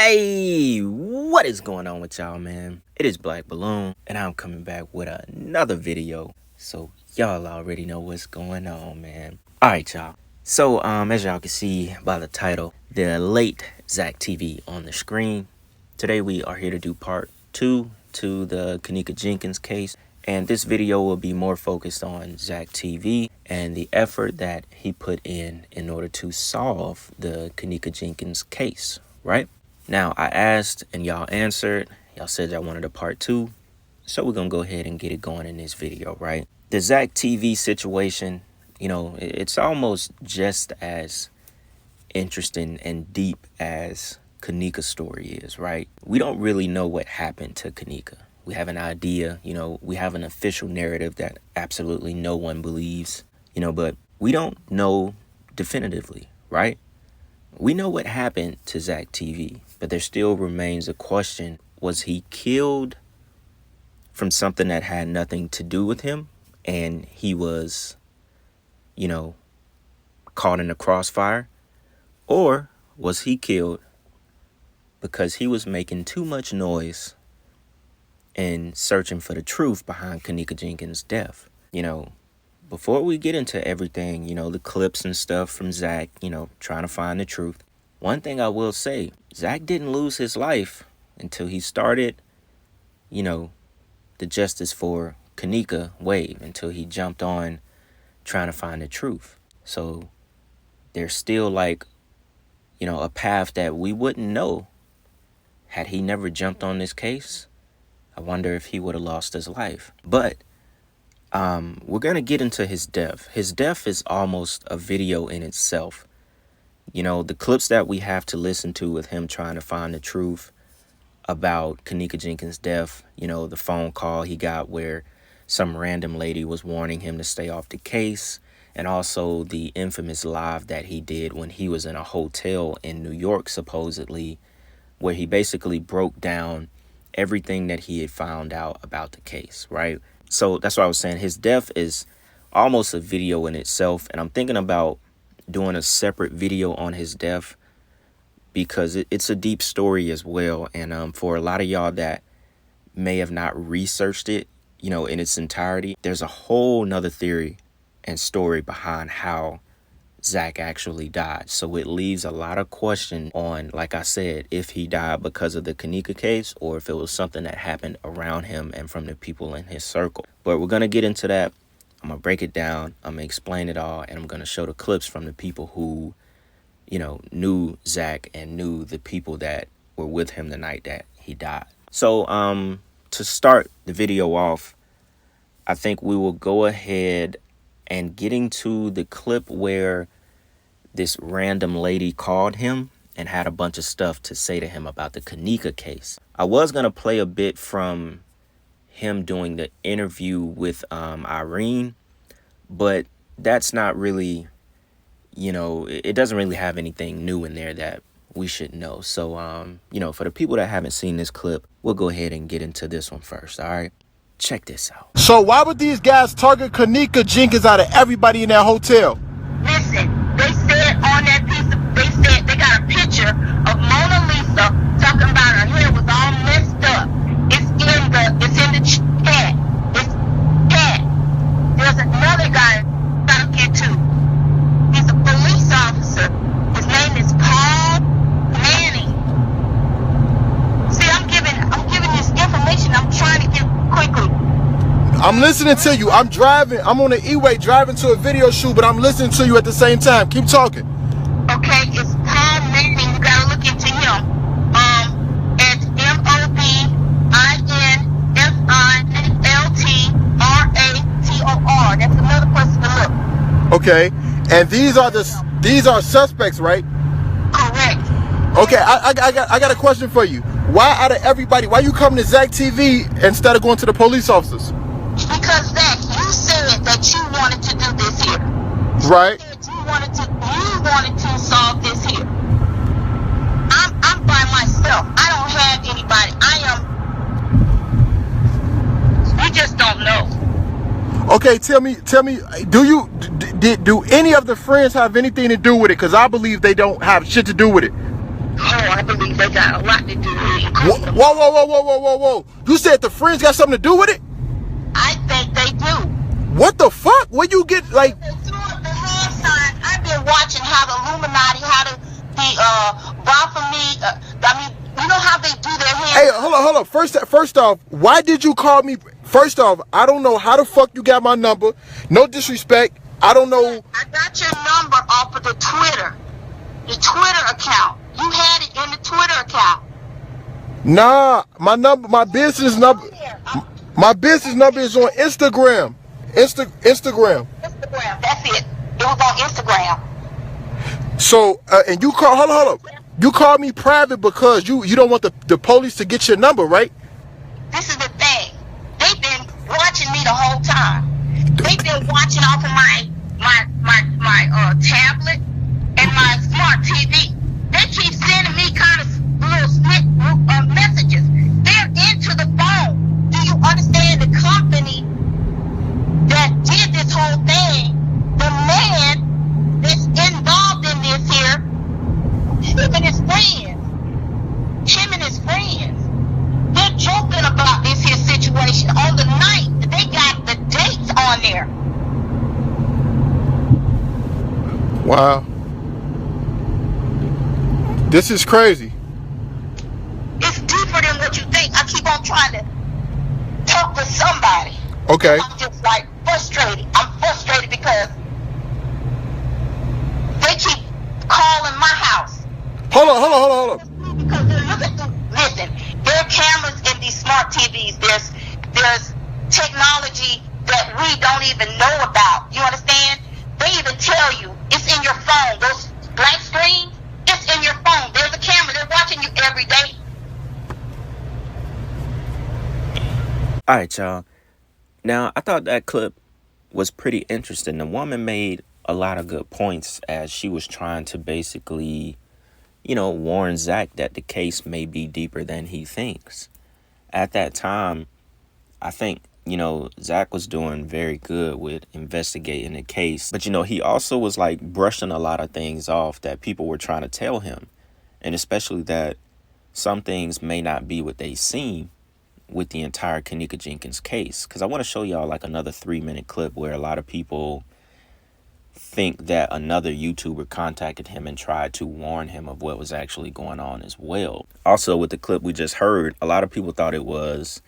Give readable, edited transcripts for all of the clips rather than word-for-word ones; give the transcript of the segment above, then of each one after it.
Hey, what is going on with y'all, man? It is Black Balloon, and I'm coming back with another video. So y'all already know what's going on, man. Alright, y'all. So, as y'all can see by the title, the late ZachTV on the screen. Today we are here to do part 2 to the Kenneka Jenkins case. And this video will be more focused on ZachTV and the effort that he put in order to solve the Kenneka Jenkins case, right? Now, I asked and y'all answered. Y'all said y'all wanted a part 2. So we're going to go ahead and get it going in this video, right? The ZachTV situation, you know, it's almost just as interesting and deep as Kenneka's story is, right? We don't really know what happened to Kenneka. We have an idea, you know, we have an official narrative that absolutely no one believes, you know, but we don't know definitively, right? We know what happened to ZachTV, but there still remains a question. Was he killed from something that had nothing to do with him and he was, you know, caught in the crossfire? Or was he killed because he was making too much noise and searching for the truth behind Kenneka Jenkins' death? You know, before we get into everything, you know, the clips and stuff from Zack, you know, trying to find the truth, one thing I will say, Zack didn't lose his life until he started, you know, the Justice for Kenneka wave, until he jumped on trying to find the truth. So there's still, like, you know, a path that we wouldn't know had he never jumped on this case. I wonder if he would have lost his life. But we're going to get into his death. His death is almost a video in itself. You know, the clips that we have to listen to with him trying to find the truth about Kenneka Jenkins' death, you know, the phone call he got where some random lady was warning him to stay off the case, and also the infamous live that he did when he was in a hotel in New York, supposedly, where he basically broke down everything that he had found out about the case, right? So that's what I was saying. His death is almost a video in itself, and I'm thinking about doing a separate video on his death because it's a deep story as well. And for a lot of y'all that may have not researched it, you know, in its entirety, there's a whole nother theory and story behind how Zack actually died. So it leaves a lot of question on, like I said, if he died because of the Kenneka case or if it was something that happened around him and from the people in his circle. But we're going to get into that. I'm going to break it down. I'm going to explain it all. And I'm going to show the clips from the people who, you know, knew Zack and knew the people that were with him the night that he died. So to start the video off, I think we will go ahead and getting to the clip where this random lady called him and had a bunch of stuff to say to him about the Kenneka case. I was going to play a bit from him doing the interview with Irene, but that's not really, you know, it doesn't really have anything new in there that we should know. So, you know, for the people that haven't seen this clip, we'll go ahead and get into this one first, all right? Check this out. So why would these guys target Kenneka Jenkins out of everybody in that hotel? Listen, they said on that piece of, they said they got a picture of Mona Lisa talking about her hair was all messed up. It's in the chat. It's chat. There's another guy I get to. He's a police officer. His name is Paul Manning. See, I'm giving this information. I'm trying to get quickly. I'm listening to you. I'm driving. I'm on the E-way driving to a video shoot, but I'm listening to you at the same time. Keep talking. Okay, it's Paul Manning. You gotta look into him. It's MOBINFILTRATOR. That's another person to look. Okay, and these are suspects, right? Correct. Okay, I got a question for you. Why out of everybody, why you coming to ZachTV instead of going to the police officers? Because Zach, you said that you wanted to do this here. Right. You wanted to solve this here. I'm by myself. I don't have anybody. You just don't know. Okay, tell me, do any of the friends have anything to do with it? Because I believe they don't have shit to do with it. Oh, I believe they got a lot to do with it. Whoa. You said the friends got something to do with it? I think they do. What the fuck? Where you get, like... They threw up the hand sign. I've been watching how the Illuminati, how the Baphomet, I mean, you know how they do their hand. Hey, hold on. First off, why did you call me? First off, I don't know how the fuck you got my number. No disrespect. I don't know. I got your number off of the Twitter account. You had it in the Twitter account. Nah, my business number is on Instagram. Instagram. That's it. It was on Instagram. So, and you call, hold on. You called me private because you don't want the police to get your number, right? This is the thing. They've been watching me the whole time. They've been watching off of my tablet and my smart TV. They keep sending me kind of little messages. They're into the phone. Do you understand the company that did this whole thing? The man that's involved in this here, him and his friends. They're joking about this here situation on the night. They got the dates on there. Wow. This is crazy. It's deeper than what you think. I keep on trying to talk to somebody. Okay. I'm just like frustrated. I'm frustrated because they keep calling my house. Hold on. Because they're looking through, listen, there are cameras in these smart TVs. There's technology that we don't even know about. You understand? They even tell you it's in your phone. Those black screens, it's in your phone. There's a camera. They're watching you every day. All right, y'all. Now, I thought that clip was pretty interesting. The woman made a lot of good points as she was trying to basically, warn Zack that the case may be deeper than he thinks. At that time, I think, Zack was doing very good with investigating the case. But, he also was like brushing a lot of things off that people were trying to tell him. And especially that some things may not be what they seem with the entire Kenneka Jenkins case. Because I want to show y'all like another 3-minute clip where a lot of people think that another YouTuber contacted him and tried to warn him of what was actually going on as well. Also, with the clip we just heard, a lot of people thought it was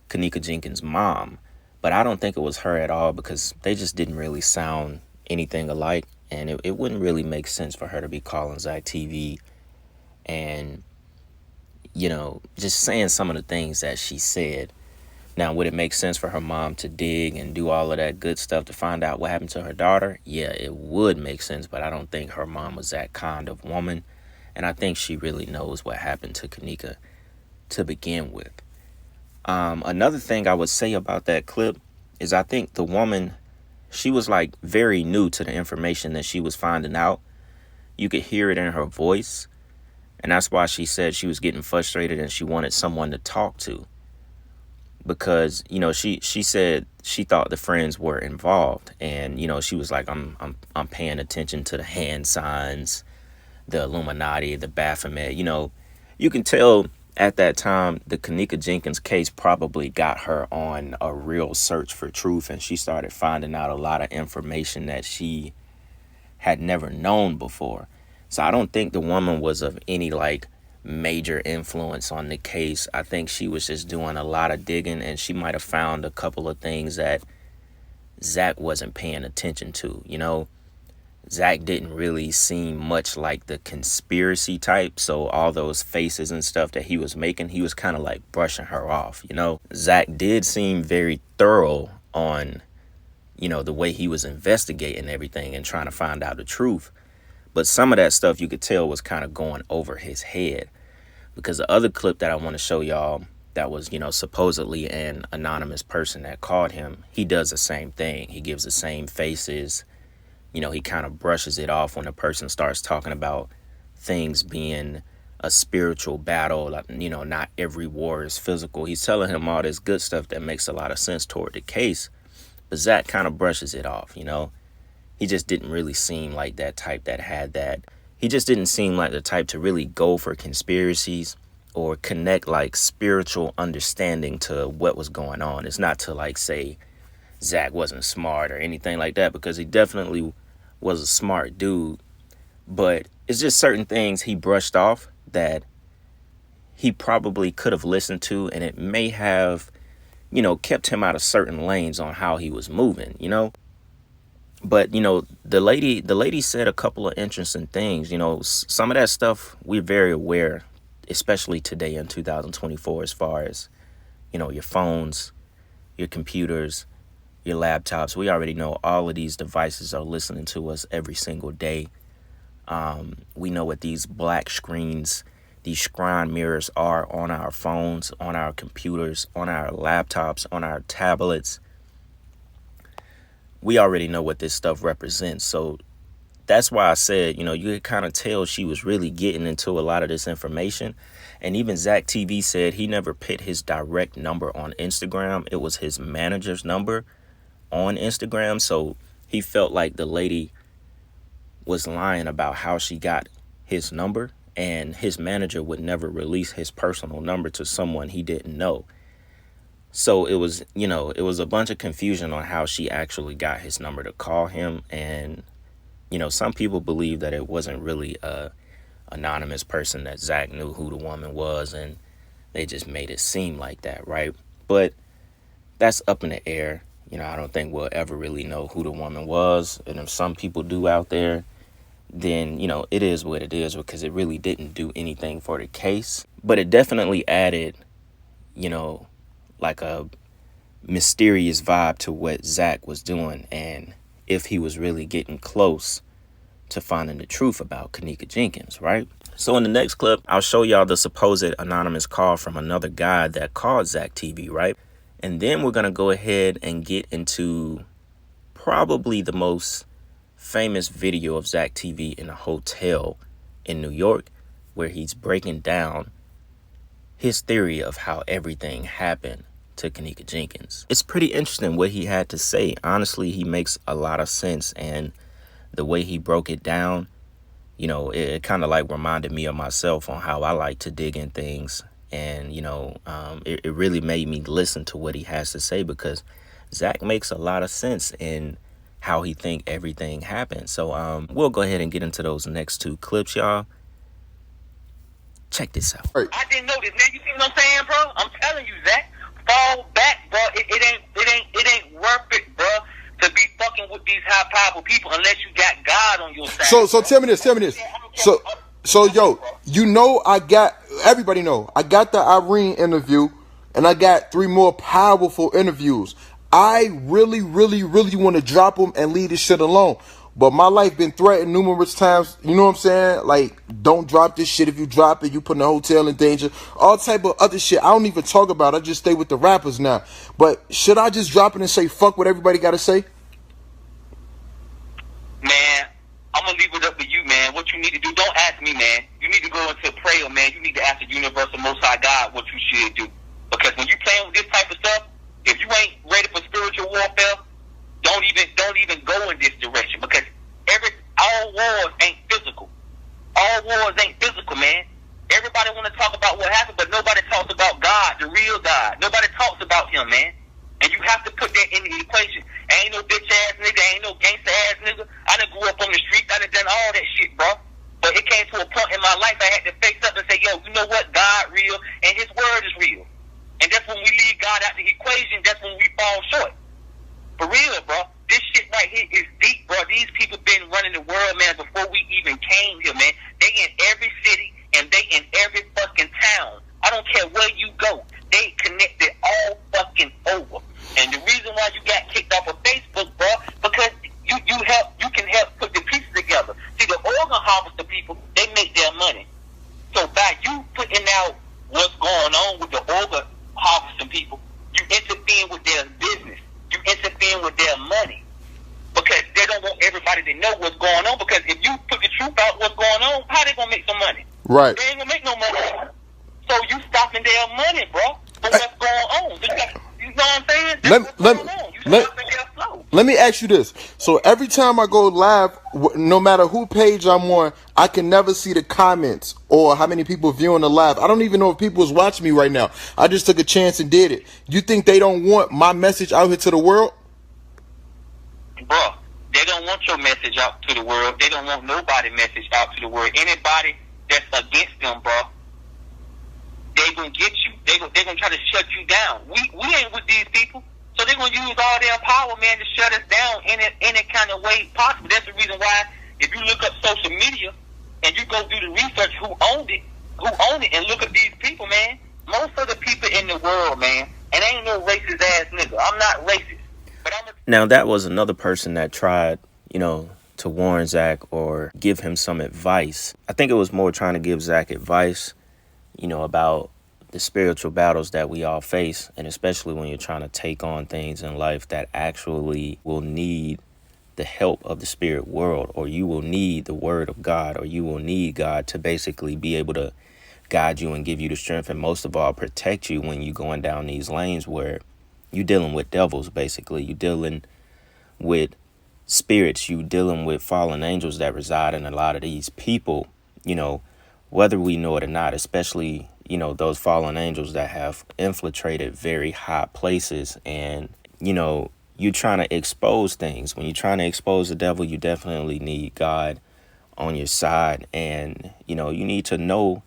Kenneka Jenkins' mom, but I don't think it was her at all because they just didn't really sound anything alike, and it wouldn't really make sense for her to be calling ZachTV and, just saying some of the things that she said. Now, would it make sense for her mom to dig and do all of that good stuff to find out what happened to her daughter? Yeah, it would make sense, but I don't think her mom was that kind of woman. And I think she really knows what happened to Kenneka to begin with. Another thing I would say about that clip is I think the woman, she was like very new to the information that she was finding out. You could hear it in her voice. And that's why she said she was getting frustrated and she wanted someone to talk to. Because, she said she thought the friends were involved. And, she was like, I'm paying attention to the hand signs, the Illuminati, the Baphomet. You can tell at that time the Kenneka Jenkins case probably got her on a real search for truth. And she started finding out a lot of information that she had never known before. So I don't think the woman was of any major influence on the case. I think she was just doing a lot of digging and she might have found a couple of things that Zack wasn't paying attention to. Zack didn't really seem much like the conspiracy type, so all those faces and stuff that he was making, he was kind of like brushing her off. Zack did seem very thorough on the way he was investigating everything and trying to find out the truth. But some of that stuff you could tell was kind of going over his head, because the other clip that I want to show y'all that was, supposedly an anonymous person that called him, he does the same thing. He gives the same faces. He kind of brushes it off when a person starts talking about things being a spiritual battle. Not every war is physical. He's telling him all this good stuff that makes a lot of sense toward the case. But Zack kind of brushes it off, He just didn't really seem like that type that had that, he just didn't seem like the type to really go for conspiracies or connect like spiritual understanding to what was going on. It's not to like say Zack wasn't smart or anything like that, because he definitely was a smart dude. But it's just certain things he brushed off that he probably could have listened to, and it may have, you know, kept him out of certain lanes on how he was moving, you know. But, you know, the lady said a couple of interesting things. You know, some of that stuff we're very aware, especially today in 2024, as far as, you know, your phones, your computers, your laptops. We already know all of these devices are listening to us every single day. We know what these black screens, these screen mirrors are on our phones, on our computers, on our laptops, on our tablets. We already know what this stuff represents. So that's why I said, you know, you could kind of tell she was really getting into a lot of this information. And even ZachTV said he never put his direct number on Instagram. It was his manager's number on Instagram. So he felt like the lady was lying about how she got his number, and his manager would never release his personal number to someone he didn't know. So it was, you know, it was a bunch of confusion on how she actually got his number to call him. And, you know, some people believe that it wasn't really a anonymous person, that Zack knew who the woman was, and they just made it seem like that, right? But that's up in the air. You know, I don't think we'll ever really know who the woman was. And if some people do out there, then, you know, it is what it is, because it really didn't do anything for the case. But it definitely added, you know, like a mysterious vibe to what Zack was doing, and if he was really getting close to finding the truth about Kenneka Jenkins, right? So in the next clip, I'll show y'all the supposed anonymous call from another guy that called ZachTV, right? And then we're going to go ahead and get into probably the most famous video of ZachTV in a hotel in New York, where he's breaking down his theory of how everything happened to Kenneka Jenkins. It's pretty interesting what he had to say. Honestly, he makes a lot of sense, and the way he broke it down, you know, it kind of like reminded me of myself on how I like to dig in things. And, you know, it really made me listen to what he has to say, because Zack makes a lot of sense in how he think everything happened. So we'll go ahead and get into those next two clips, y'all. Check this out. I didn't know this, man. You see what I'm saying, bro? I'm telling you, Zack, fall back, bro. It ain't worth it, bro, to be fucking with these high powerful people unless you got God on your side. So tell me this. So yo, you know, everybody know I got the Irene interview, and I got 3 more powerful interviews. I really want to drop them and leave this shit alone. But my life been threatened numerous times. You know what I'm saying? Like, don't drop this shit. If you drop it, you put the hotel in danger. All type of other shit I don't even talk about. I just stay with the rappers now. But should I just drop it and say fuck what everybody got to say? Man, I'm going to leave it up to you, man. What you need to do, don't ask me, man. You need to go into prayer, man. You need to ask the universal Most High God what you should do. Because when you playing with this type of stuff, if you ain't ready for spiritual warfare, don't even go in this direction, because all wars ain't physical. All wars ain't physical, man. Everybody want to talk about what happened, but nobody talks about God, the real God. Nobody talks about him, man. And you have to put that in the equation. Ain't no bitch ass nigga, ain't no gangster ass nigga. I done grew up on the streets, I done all that shit, bro. But it came to a point in my life I had to face up and say, yo, you know what? God real, and his word is real. And that's when we leave God out the equation, that's when we fall short. For real, bro. This shit right here is deep, bro. These people been running the world, man, before we even came here, man. They in every city and they in every fucking town. I don't care where you go. They connected all fucking over. And the reason why you got kicked off of Facebook, bro, because you can help put the pieces together. See, the organ harvester people, they make their money. So by you putting out what's going on with the organ harvesting people, you interfere with their business. You interfere with their money, because they don't want everybody to know what's going on. Because if you put the truth out what's going on, how they gonna make some money? Right. They ain't gonna make no money. So you stopping their money, bro, for what's going on. So you know what I'm saying? That's what's going on. You stopping their flow. Let me ask you this. So every time I go live, no matter who page I'm on, I can never see the comments or how many people viewing the live. I don't even know if people is watching me right now. I just took a chance and did it. You think they don't want my message out here to the world? Bruh, they don't want your message out to the world. They don't want nobody's message out to the world. Anybody that's against them, bruh, they gonna get you. They gonna try to shut you down. We ain't with these people. So they're going to use all their power, man, to shut us down in any kind of way possible. That's the reason why if you look up social media and you go do the research who owned it, and look at these people, man, most of the people in the world, man, and ain't no racist ass nigga. I'm not racist. But now, that was another person that tried, to warn Zack or give him some advice. I think it was more trying to give Zack advice, about the spiritual battles that we all face, and especially when you're trying to take on things in life that actually will need the help of the spirit world, or you will need the word of God, or you will need God to basically be able to guide you and give you the strength, and most of all, protect you when you're going down these lanes where you're dealing with devils, basically. You're dealing with spirits. You're dealing with fallen angels that reside in a lot of these people, whether we know it or not, especially those fallen angels that have infiltrated very high places. And, you're trying to expose things. When you're trying to expose the devil, you definitely need God on your side. And, you need to know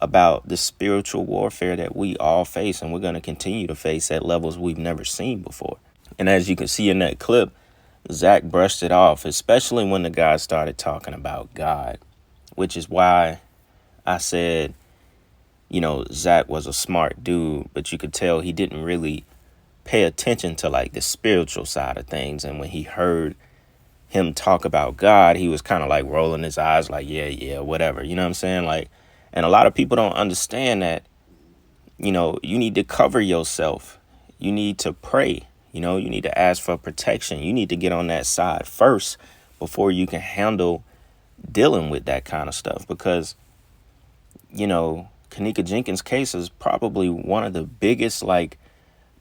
about the spiritual warfare that we all face, and we're going to continue to face at levels we've never seen before. And as you can see in that clip, Zack brushed it off, especially when the guy started talking about God, which is why I said, Zack was a smart dude, but you could tell he didn't really pay attention to like the spiritual side of things. And when he heard him talk about God, he was kind of like rolling his eyes like, yeah, whatever. You know what I'm saying? Like, and a lot of people don't understand that, you need to cover yourself. You need to pray. You need to ask for protection. You need to get on that side first before you can handle dealing with that kind of stuff. Because, Kenneka Jenkins' case is probably one of the biggest, like,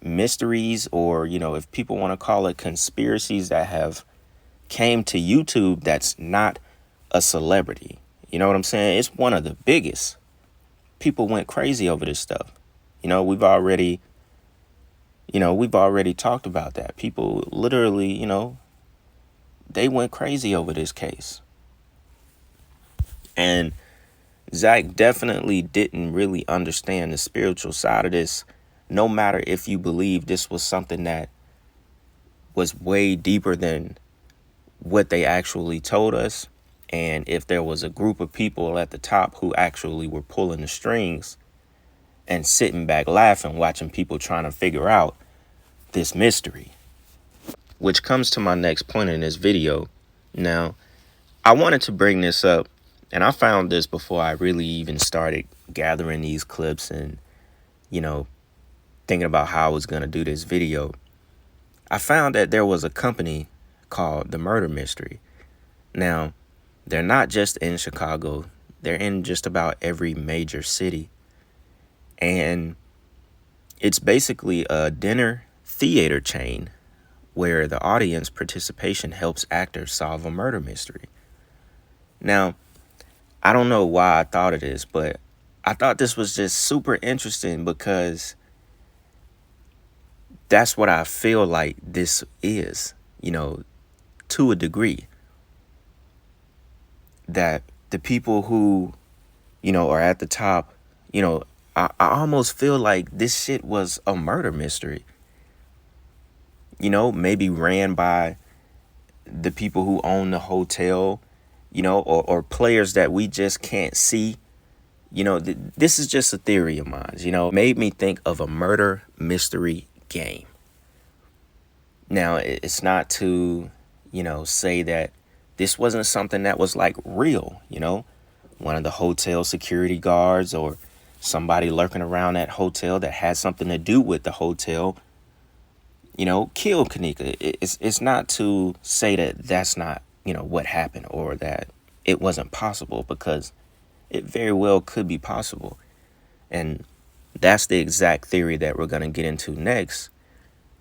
mysteries, or, if people want to call it conspiracies, that have came to YouTube that's not a celebrity. You know what I'm saying? It's one of the biggest. People went crazy over this stuff. We've already talked about that. People literally, they went crazy over this case. And Zack definitely didn't really understand the spiritual side of this, no matter if you believe this was something that was way deeper than what they actually told us. And if there was a group of people at the top who actually were pulling the strings and sitting back laughing, watching people trying to figure out this mystery. Which comes to my next point in this video. Now, I wanted to bring this up, and I found this before I really even started gathering these clips and, thinking about how I was going to do this video. I found that there was a company called The Murder Mystery. Now, they're not just in Chicago. They're in just about every major city. And it's basically a dinner theater chain where the audience participation helps actors solve a murder mystery. Now, I don't know why I thought of this, but I thought this was just super interesting because that's what I feel like this is, to a degree. That the people who, are at the top, I almost feel like this shit was a murder mystery. Maybe ran by the people who own the hotel, or players that we just can't see. This is just a theory of mine, it made me think of a murder mystery game. Now, it's not to, say that this wasn't something that was like real, one of the hotel security guards or somebody lurking around that hotel that had something to do with the hotel, killed Kenneka. It's not to say that that's not, what happened, or that it wasn't possible, because it very well could be possible. And that's the exact theory that we're going to get into next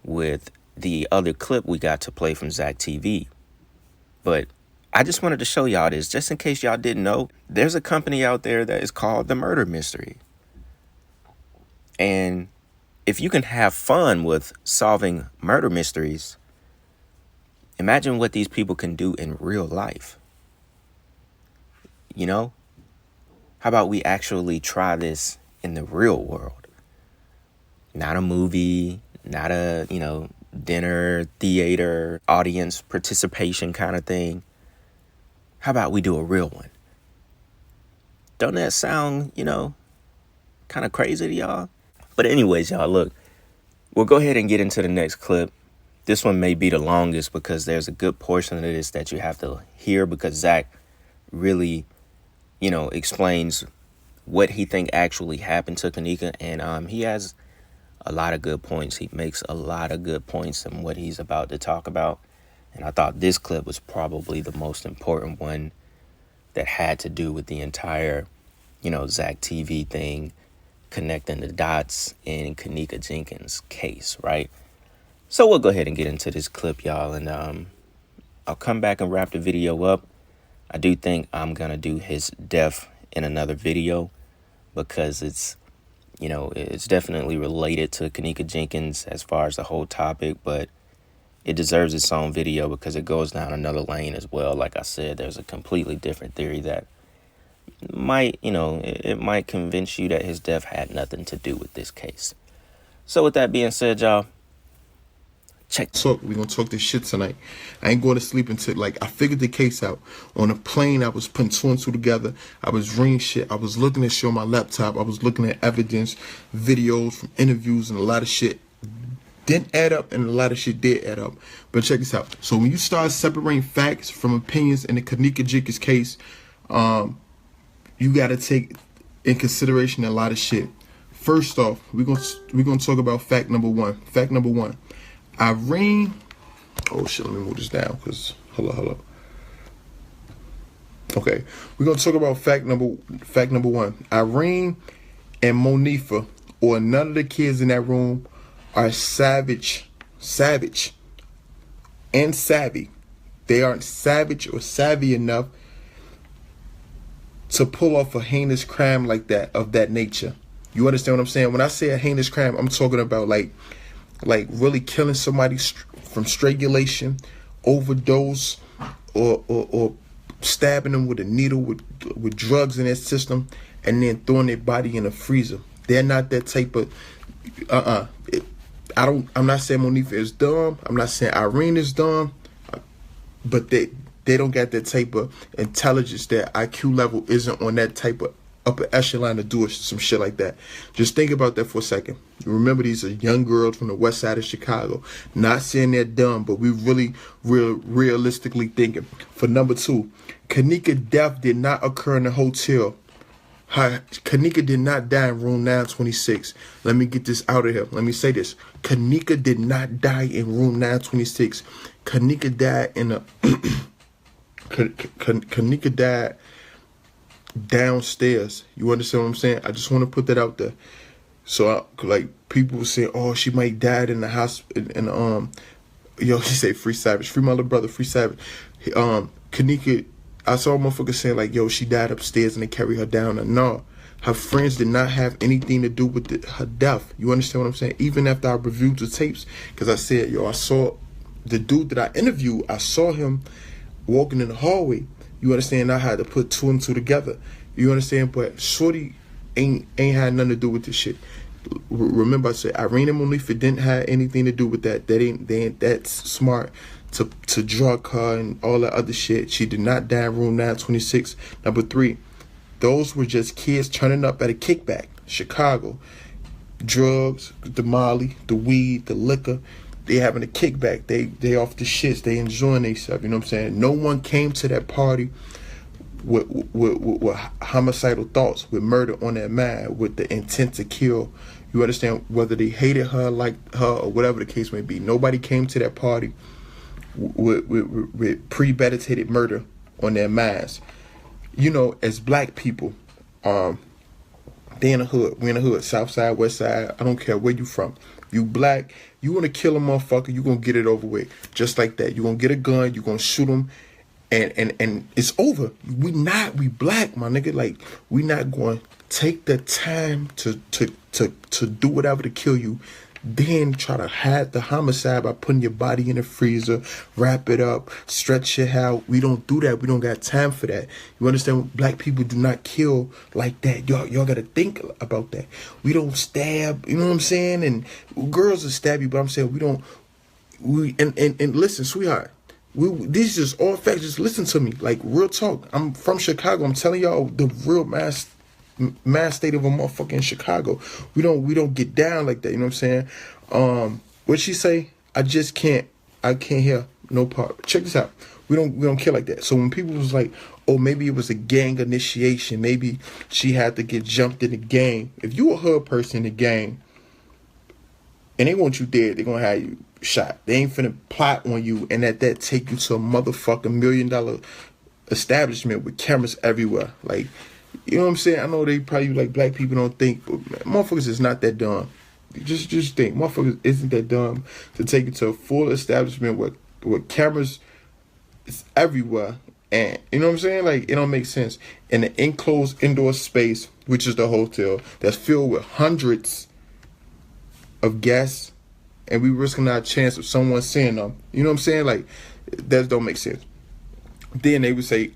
with the other clip we got to play from ZachTV. But I just wanted to show y'all this, just in case y'all didn't know. There's a company out there that is called The Murder Mystery. And if you can have fun with solving murder mysteries, imagine what these people can do in real life. You know? How about we actually try this in the real world? Not a movie, not a, dinner, theater, audience participation kind of thing. How about we do a real one? Don't that sound, kind of crazy to y'all? But anyways, y'all, look, we'll go ahead and get into the next clip. This one may be the longest because there's a good portion of this that you have to hear because Zack really, explains what he think actually happened to Kenneka. And he has a lot of good points. He makes a lot of good points in what he's about to talk about. And I thought this clip was probably the most important one that had to do with the entire, ZachTV thing, connecting the dots in Kenneka Jenkins' case, right? So we'll go ahead and get into this clip, y'all, and I'll come back and wrap the video up. I do think I'm going to do his death in another video because it's definitely related to Kenneka Jenkins as far as the whole topic, but it deserves its own video because it goes down another lane as well. Like I said, there's a completely different theory that might, it might convince you that his death had nothing to do with this case. So with that being said, y'all, check. We're gonna talk this shit tonight. I ain't going to sleep until I figured the case out. On a plane, I was putting 2 and 2 together. I was reading shit. I was looking at shit on my laptop. I was looking at evidence, videos from interviews, and a lot of shit didn't add up, and a lot of shit did add up. But check this out. So when you start separating facts from opinions in the Kenneka Jenkins case, you gotta take in consideration a lot of shit. First off, we're gonna talk about fact number one. Fact number one. Irene, oh shit, let me move this down because hold up. Okay, we're gonna talk about fact number one. Irene and Monifa, or none of the kids in that room, are savage and savvy. They aren't savage or savvy enough to pull off a heinous crime like that, of that nature. You understand what I'm saying? When I say a heinous crime, I'm talking about like really killing somebody from strangulation, overdose, or stabbing them with a needle with drugs in their system, and then throwing their body in a freezer. They're not that type of. I'm not saying Monifa is dumb. I'm not saying Irene is dumb, but they don't got that type of intelligence. Their IQ level isn't on that type of upper echelon to do some shit like that. Just think about that for a second. Remember, these are young girls from the west side of Chicago. Not saying they're dumb, but we really realistically thinking. For number two, Kenneka's death did not occur in the hotel. Kenneka did not die in room 926. Let me get this out of here. Let me say this. Kenneka did not die in room 926. Kenneka died in a Kenneka died downstairs. You understand what I'm saying? I just want to put that out there. So people were saying, oh, she might died in the house he say free Savage, free my little brother, free Savage. Kenneka, I saw a motherfucker saying yo, she died upstairs and they carried her down. And no, her friends did not have anything to do with her death. You understand what I'm saying? Even after I reviewed the tapes, because I said, I saw the dude that I interviewed, I saw him walking in the hallway. You understand? I had to put 2 and 2 together. You understand? But shorty ain't had nothing to do with this shit. Remember I said Irene and Monifa didn't have anything to do with that. They ain't that smart to drug her and all that other shit. She did not die in room 926. Number 3, those were just kids turning up at a kickback. Chicago. Drugs, the molly, the weed, the liquor. They having a kickback. They off the shits. They enjoying themselves. You know what I'm saying? No one came to that party with homicidal thoughts, with murder on their mind, with the intent to kill. You understand? Whether they hated her, liked her, or whatever the case may be. Nobody came to that party with premeditated murder on their minds. As black people, they in the hood. We in the hood. South side, west side. I don't care where you from. You black. You want to kill a motherfucker, you going to get it over with. Just like that. You going to get a gun. You going to shoot him and it's over. We black, my nigga. Like, we not going to take the time to do whatever to kill you, then try to hide the homicide by putting your body in the freezer, wrap it up, stretch it out. We don't do that. We don't got time for that. You understand? Black people do not kill like that. Y'all got to think about that. We don't stab, you know what I'm saying? And girls will stab you, but I'm saying and listen, sweetheart. These just all facts. Just listen to me, like, real talk. I'm from Chicago. I'm telling y'all the real mass state of a motherfucking Chicago. We don't get down like that. You know what I'm saying? What she say? I can't hear no part. Check this out. We don't kill like that. So when people was like, oh, maybe it was a gang initiation. Maybe she had to get jumped in the gang. If you a hood person in the gang and they want you dead, they're gonna have you shot. They ain't finna plot on you and at that take you to a motherfucking $1 million establishment with cameras everywhere. Like, you know what I'm saying? I know they probably, like, black people don't think, but motherfuckers is not that dumb. Just think, motherfuckers isn't that dumb to take you to a full establishment with cameras is everywhere. And you know what I'm saying? Like, it don't make sense. In an enclosed indoor space, which is the hotel, that's filled with hundreds of guests, and we risking our chance of someone seeing them. You know what I'm saying? Like, that don't make sense. Then they would say,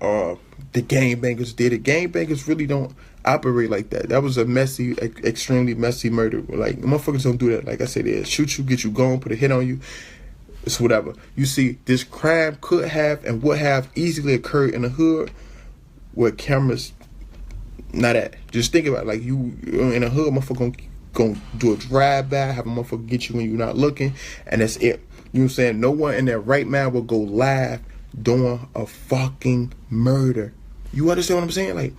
the gangbangers did it. Gangbangers really don't operate like that. That was a messy, extremely messy murder. Like, motherfuckers don't do that. Like I said, they'll shoot you, get you going, put a hit on you. It's whatever. You see, this crime could have and would have easily occurred in the hood where cameras not at. Just think about it. Like, you in the hood, motherfucker gonna do a drive-by, have a motherfucker get you when you're not looking, and that's it. You know what I'm saying? No one in their right mind will go live doing a fucking murder. You understand what I'm saying? Like,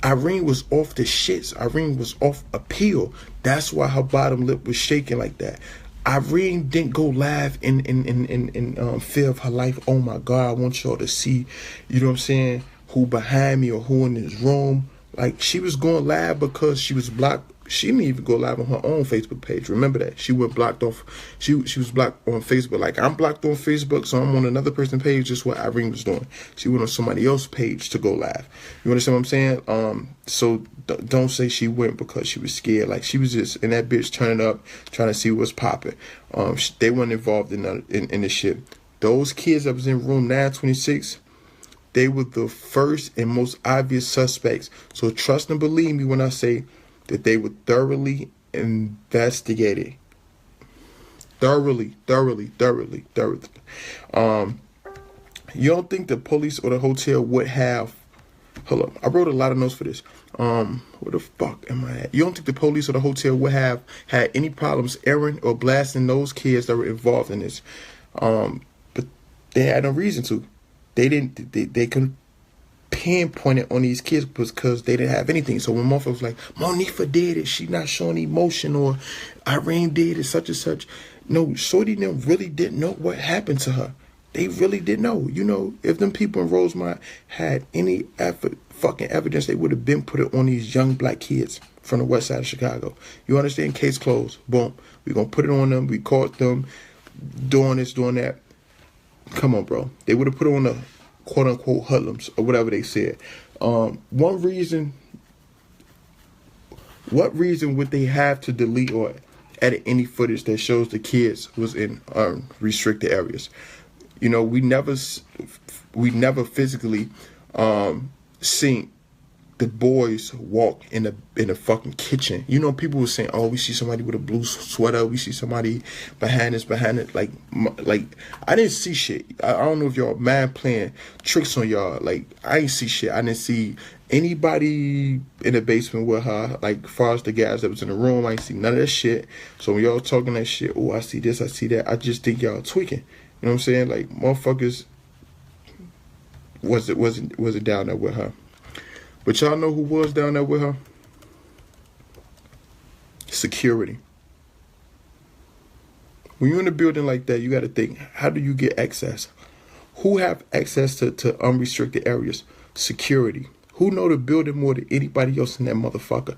Irene was off the shits. Irene was off a pill. That's why her bottom lip was shaking like that. Irene didn't go live in fear of her life. Oh my God, I want y'all to see, you know what I'm saying, who behind me or who in this room. Like, she was going live because she was blocked. She didn't even go live on her own Facebook page. Remember that. She went blocked off. She was blocked on Facebook. Like, I'm blocked on Facebook, so I'm on another person's page. Just what Irene was doing. She went on somebody else's page to go live. You understand what I'm saying? So don't say she went because she was scared. Like, she was just in that bitch turning up, trying to see what's popping. They weren't involved in this shit. Those kids that was in room 926, they were the first and most obvious suspects. So trust and believe me when I say that they were thoroughly investigated. Thoroughly. You don't think the police or the hotel would have... Hold up. I wrote a lot of notes for this. Where the fuck am I at? You don't think the police or the hotel would have had any problems airing or blasting those kids that were involved in this? But they had no reason to. They didn't... They couldn't pinpoint it on these kids because they didn't have anything. So when motherfuckers was like, Monifa did it, she not showing emotion, or Irene did it, such and such. No, Shorty them really didn't know what happened to her. They really didn't know. You know, if them people in Rosemont had any fucking evidence, they would have been put it on these young black kids from the west side of Chicago. You understand? Case closed. Boom. We're going to put it on them. We caught them doing this, doing that. Come on, bro. They would have put it on the quote-unquote hoodlums or whatever they said. What reason would they have to delete or edit any footage that shows the kids was in restricted areas? You know, we never physically seen the boys walk in the fucking kitchen. You know, people were saying, oh, we see somebody with a blue sweater, we see somebody behind it. Like I didn't see shit. I don't know if y'all mind playing tricks on y'all. Like, I ain't see shit. I didn't see anybody in the basement with her, like, far as the guys that was in the room. I ain't see none of that shit. So when y'all talking that shit, oh, I see this, I see that, I just think y'all tweaking. You know what I'm saying? Like, motherfuckers wasn't down there with her. But y'all know who was down there with her? Security. When you're in a building like that, you got to think, how do you get access? Who have access to unrestricted areas? Security. Who know the building more than anybody else in that motherfucker?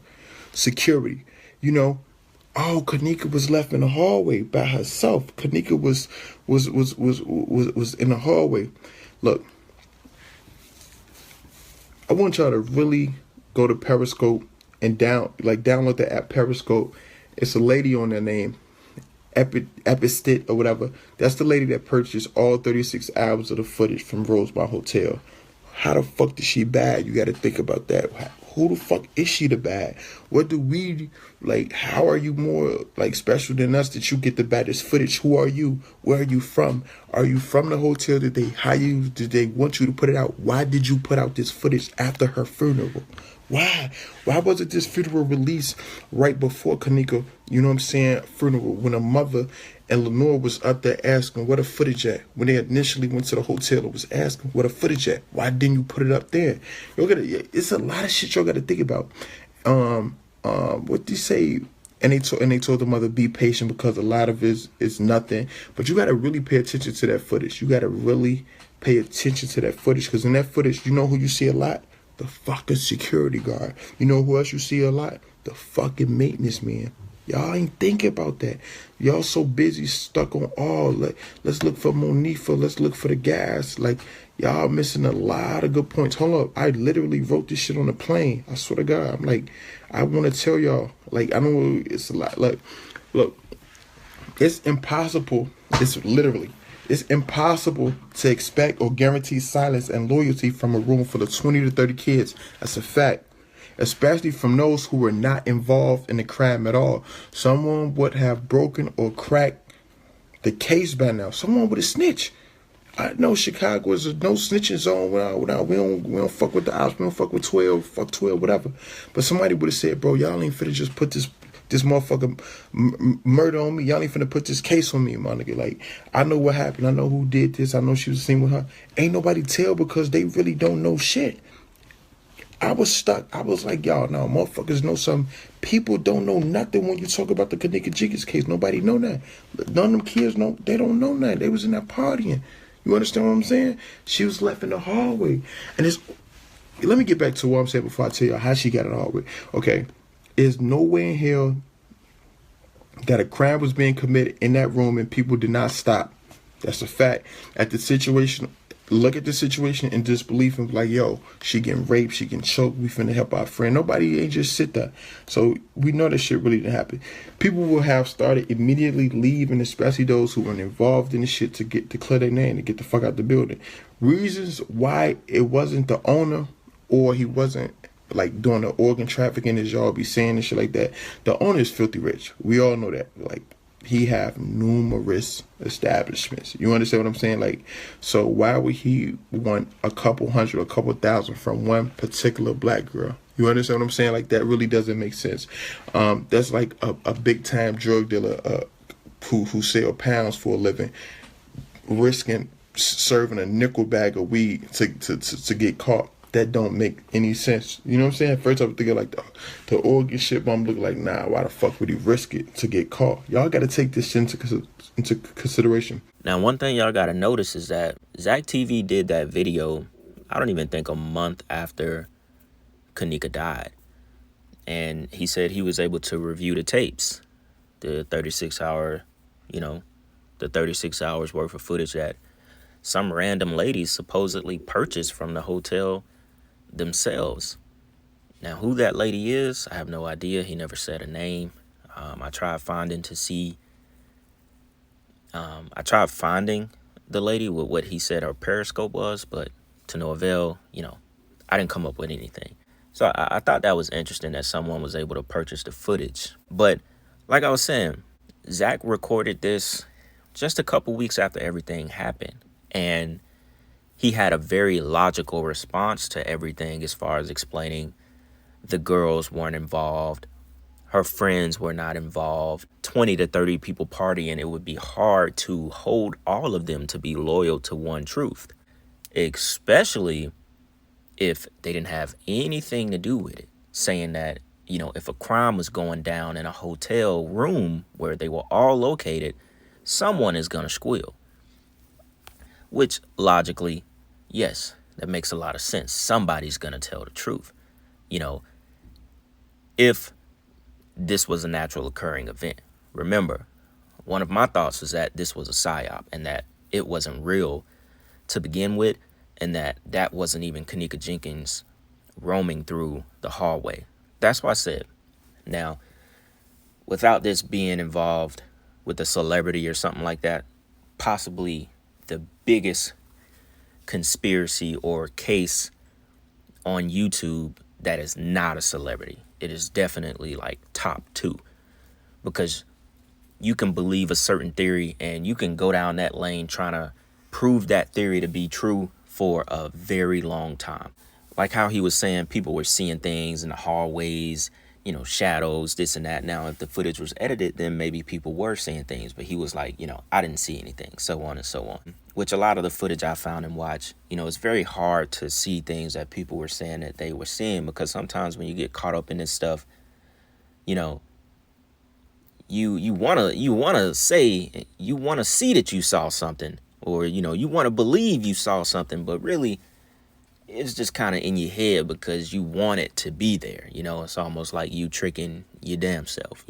Security. You know, oh, Kenneka was left in the hallway by herself. Kenneka was in the hallway. Look, I want y'all to really go to Periscope and download the app Periscope. It's a lady on there named Epistit or whatever. That's the lady that purchased all 36 hours of the footage from Rosemont Hotel. How the fuck is she bad? You got to think about that. Who the fuck is she the bad? What do we, like, how are you more, like, special than us that you get the baddest footage? Who are you? Where are you from? Are you from the hotel? Did they hire you? Did they want you to put it out? Why did you put out this footage after her funeral? Why? Why wasn't this funeral released right before Kenneka, you know what I'm saying, funeral, when her mother and Lenore was up there asking where the footage at? When they initially went to the hotel and was asking where the footage at? Why didn't you put it up there? It's a lot of shit y'all gotta think about. What do you say? And they told the mother, be patient because a lot of it is nothing. But you gotta really pay attention to that footage. You gotta really pay attention to that footage, because in that footage, you know who you see a lot? The fucking security guard. You know who else you see a lot? The fucking maintenance man. Y'all ain't thinking about that. Y'all so busy stuck on let's look for Monifa, let's look for the gas. Like, y'all missing a lot of good points. Hold up, I literally wrote this shit on the plane. I swear to God. I'm like, I want to tell y'all, like, I know it's a lot. Like, look, it's impossible. It's impossible to expect or guarantee silence and loyalty from a room full of 20 to 30 kids. That's a fact. Especially from those who were not involved in the crime at all. Someone would have broken or cracked the case by now. Someone would have snitched. I know Chicago is a no snitching zone. We don't fuck with the ops. We don't fuck with 12. Fuck 12, whatever. But somebody would have said, bro, y'all ain't finna just put this motherfucker murder on me. Y'all ain't finna put this case on me, my nigga. Like, I know what happened. I know who did this. I know she was seen with her. Ain't nobody tell because they really don't know shit. I was stuck. I was like, y'all, no, motherfuckers know something. People don't know nothing when you talk about the Kenneka Jenkins case. Nobody know that. None of them kids know. They don't know that. They was in that partying. You understand what I'm saying? She was left in the hallway. And let me get back to what I'm saying before I tell you how she got in the hallway. Okay. There's no way in hell that a crime was being committed in that room and people did not stop. That's a fact. Look at the situation in disbelief and be like, yo, she getting raped, she getting choked, we finna help our friend. Nobody ain't just sit there. So we know that shit really didn't happen. People will have started immediately leaving, especially those who were involved in the shit to clear their name, to get the fuck out the building. Reasons why it wasn't the owner, or he wasn't like doing the organ trafficking as y'all be saying and shit like that. The owner is filthy rich. We all know that. Like, he have numerous establishments. You understand what I'm saying? Like, so why would he want a couple hundred, a couple thousand from one particular black girl? You understand what I'm saying? Like, that really doesn't make sense. That's like a big time drug dealer who sell pounds for a living, risking serving a nickel bag of weed to get caught. That don't make any sense. You know what I'm saying? First I was thinking like the organ shit, but I'm looking like, nah, why the fuck would he risk it to get caught? Y'all got to take this shit into consideration. Now, one thing y'all got to notice is that ZachTV did that video, I don't even think a month after Kenneka died. And he said he was able to review the tapes, the 36 hours worth of footage that some random ladies supposedly purchased from the hotel themselves. Now, who that lady is, I have no idea. He never said a name. I tried finding the lady with what he said her Periscope was, but to no avail. I didn't come up with anything. So I thought that was interesting that someone was able to purchase the footage. But like I was saying, Zack recorded this just a couple weeks after everything happened. And he had a very logical response to everything as far as explaining the girls weren't involved. Her friends were not involved. 20 to 30 people partying. It would be hard to hold all of them to be loyal to one truth, especially if they didn't have anything to do with it. Saying that, if a crime was going down in a hotel room where they were all located, someone is going to squeal. Which, logically, yes, that makes a lot of sense. Somebody's going to tell the truth. If this was a natural occurring event. Remember, one of my thoughts was that this was a psyop and that it wasn't real to begin with, and that wasn't even Kenneka Jenkins' roaming through the hallway. That's what I said. Now, without this being involved with a celebrity or something like that, possibly the biggest conspiracy or case on YouTube that is not a celebrity. It is definitely like top 2, because you can believe a certain theory and you can go down that lane trying to prove that theory to be true for a very long time. Like how he was saying people were seeing things in the hallways, shadows, this and that. Now, if the footage was edited, then maybe people were seeing things, but he was like, I didn't see anything, so on and so on. Which a lot of the footage I found and watched, it's very hard to see things that people were saying that they were seeing, because sometimes when you get caught up in this stuff, you want to say, you want to see that you saw something, or, you want to believe you saw something, but really it's just kind of in your head because you want it to be there. It's almost like you tricking your damn self,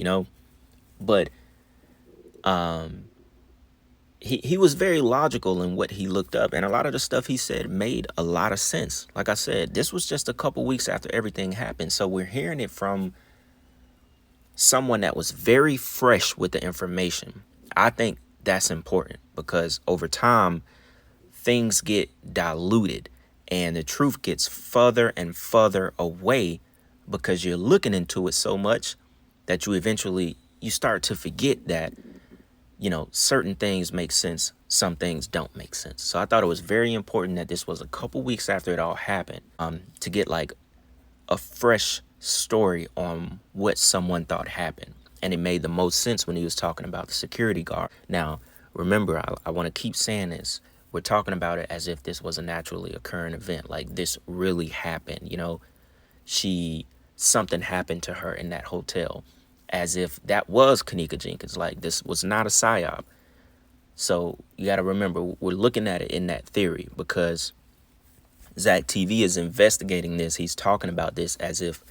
but he was very logical in what he looked up, and a lot of the stuff he said made a lot of sense. Like I said, this was just a couple weeks after everything happened, so we're hearing it from someone that was very fresh with the information. I think that's important, because over time things get diluted and the truth gets further and further away, because you're looking into it so much that you start to forget that certain things make sense, some things don't make sense. So I thought it was very important that this was a couple weeks after it all happened, to get like a fresh story on what someone thought happened. And it made the most sense when he was talking about the security guard. Now, remember, I want to keep saying this. We're talking about it as if this was a naturally occurring event, like this really happened. Something happened to her in that hotel, as if that was Kenneka Jenkins. Like, this was not a psyop. So you got to remember, we're looking at it in that theory, because ZachTV is investigating this. He's talking about this as if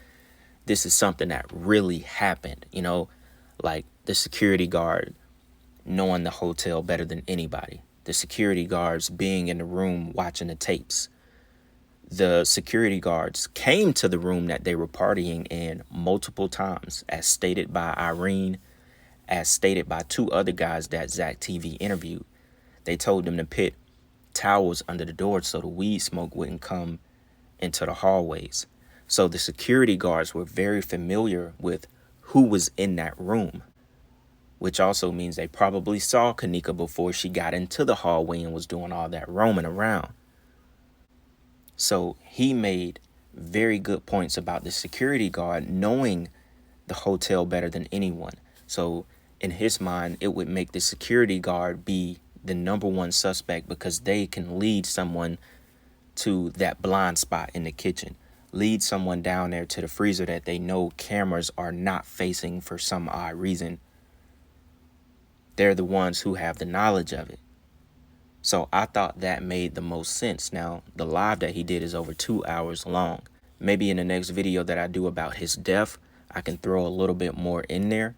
this is something that really happened, like the security guard knowing the hotel better than anybody, the security guards being in the room watching the tapes. The security guards came to the room that they were partying in multiple times, as stated by Irene, as stated by 2 other guys that ZachTV interviewed. They told them to put towels under the door so the weed smoke wouldn't come into the hallways. So the security guards were very familiar with who was in that room, which also means they probably saw Kenneka before she got into the hallway and was doing all that roaming around. So he made very good points about the security guard knowing the hotel better than anyone. So in his mind, it would make the security guard be the #1 suspect, because they can lead someone to that blind spot in the kitchen, lead someone down there to the freezer that they know cameras are not facing for some odd reason. They're the ones who have the knowledge of it. So I thought that made the most sense. Now, the live that he did is over 2 hours long. Maybe in the next video that I do about his death, I can throw a little bit more in there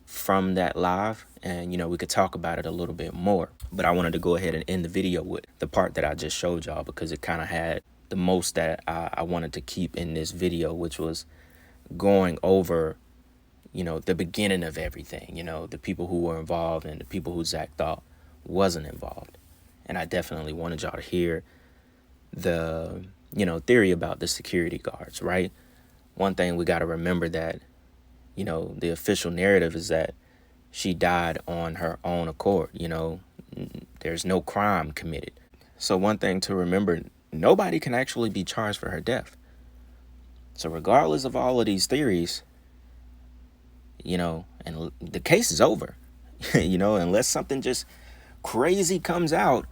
from that live, and we could talk about it a little bit more. But I wanted to go ahead and end the video with the part that I just showed y'all, because it kind of had the most that I wanted to keep in this video, which was going over the beginning of everything, the people who were involved and the people who Zack thought wasn't involved. And I definitely wanted y'all to hear the theory about the security guards, right? One thing we got to remember, that the official narrative is that she died on her own accord. There's no crime committed. So one thing to remember, nobody can actually be charged for her death. So regardless of all of these theories, and the case is over, unless something just crazy comes out,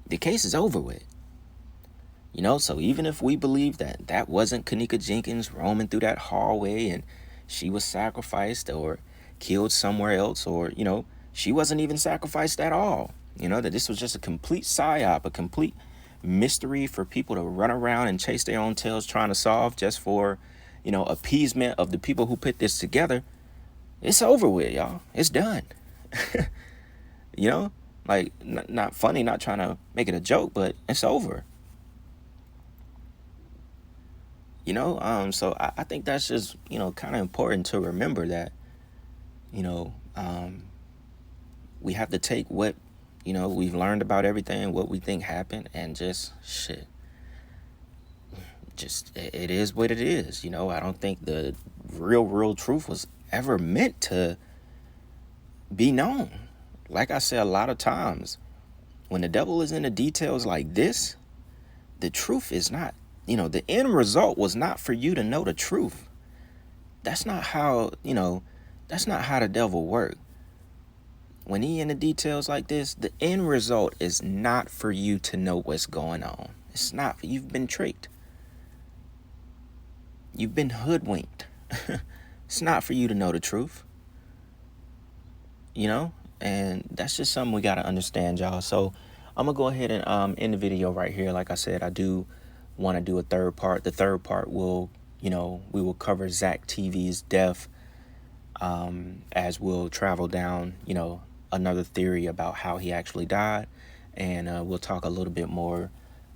the case is over with. So even if we believe that that wasn't Kenneka Jenkins roaming through that hallway and she was sacrificed or killed somewhere else, or, she wasn't even sacrificed at all, that this was just a complete psyop, a complete mystery for people to run around and chase their own tails trying to solve, just for, appeasement of the people who put this together, it's over with, y'all. It's done. Like, not funny, not trying to make it a joke, but it's over. You know, so I think that's just, you know, kind of important to remember that, you know, we have to take what, you know, we've learned about everything, what we think happened, and just shit. Just, it is what it is. You know, I don't think the real truth was ever meant to be known. Like I said, a lot of times when the devil is in the details like this, the truth is not, you know, the end result was not for you to know the truth. That's not how, you know, that's not how the devil works. When he in the details like this, the end result is not for you to know what's going on. It's not. You've been tricked. You've been hoodwinked. It's not for you to know the truth. You know? And that's just something we got to understand, y'all. So I'm going to go ahead and end the video right here. Like I said, I do want to do a third part. The third part will, you know, we will cover ZachTV's death, as we'll travel down, you know, another theory about how he actually died. And we'll talk a little bit more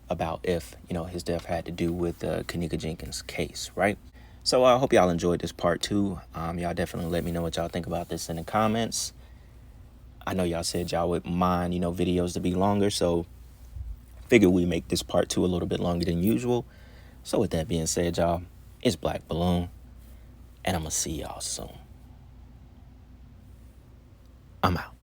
about if, you know, his death had to do with the Kenneka Jenkins case, right? So I hope y'all enjoyed this part 2. Y'all definitely let me know what y'all think about this in the comments. I know y'all said y'all would mind, you know, videos to be longer, so figure we make this part 2 a little bit longer than usual. So with that being said, y'all, it's Black Balloon, and I'm gonna see y'all soon. I'm out.